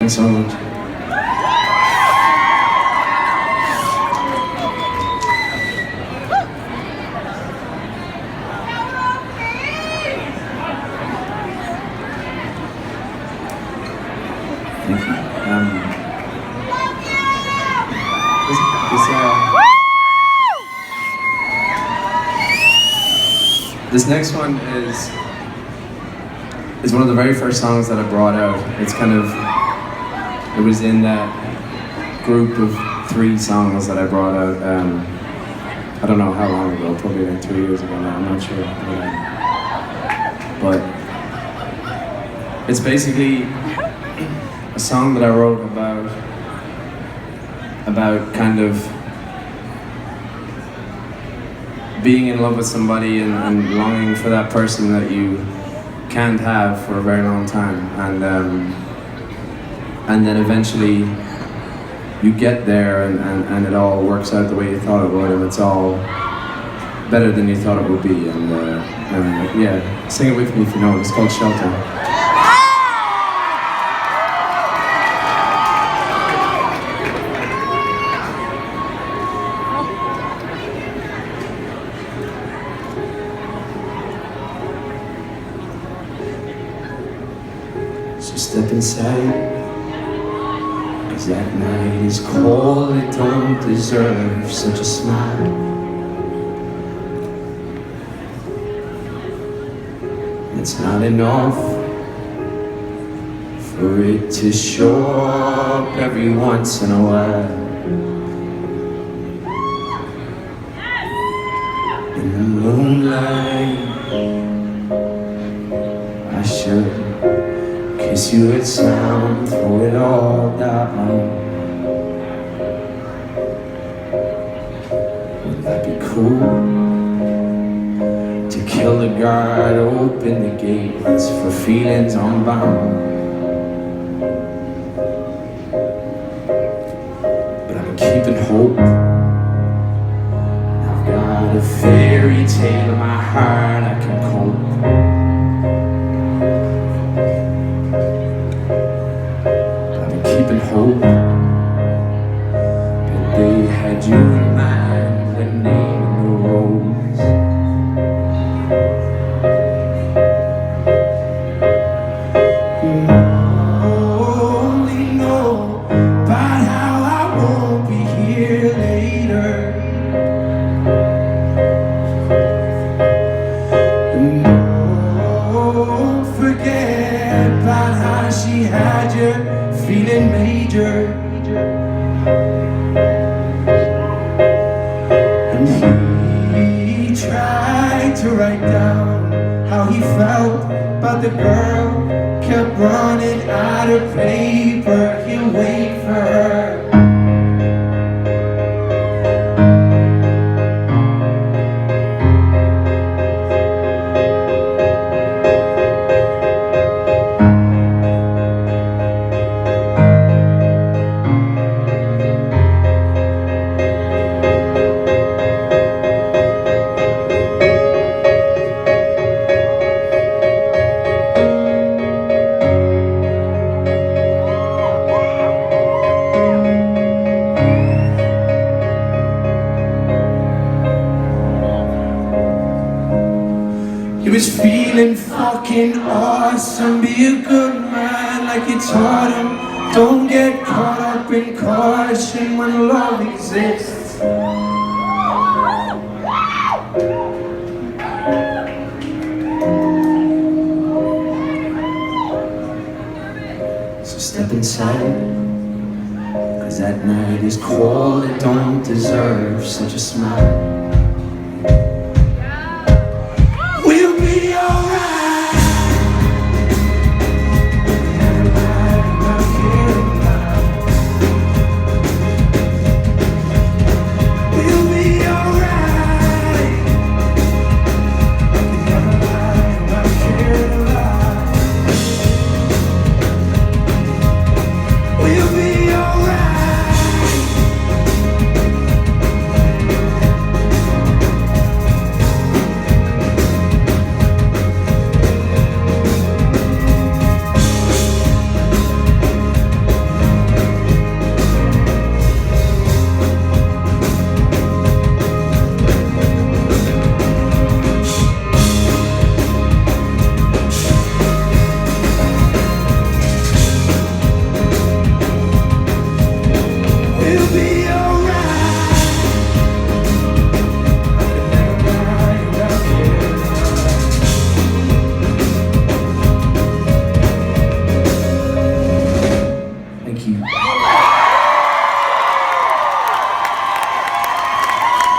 so much. Thank you. This next one is one of the very first songs that I brought out. It's kind of, it was in that group of 3 songs that I brought out, I don't know how long ago, probably like 2 years ago now, I'm not sure. But it's basically a song that I wrote about kind of being in love with somebody and longing for that person that you can't have for a very long time, and then eventually you get there and it all works out the way you thought it would, and it's all better than you thought it would be, and yeah, sing it with me if you know it. It's called Shelter. So step inside, 'cause that night is cold, it don't deserve such a smile. It's not enough for it to show up every once in a while. In the moonlight, I should kiss you at sound, throw it all down. Would that be cool? To kill the guard, open the gates for feelings unbound. But I'm keeping hope. I've got a fairy tale in my heart I can cope. Keeping hope, but they had you in mind when they arose. You only know about how I won't be here later. And don't forget about how she had you feeling major, and he tried to write down how he felt about the girl, kept running out of paper, he'll wait for her. He was feeling fucking awesome. Be a good man like you taught him. Don't get caught up in caution when love exists. So step inside, 'cause that night is cold, it don't deserve such a smile.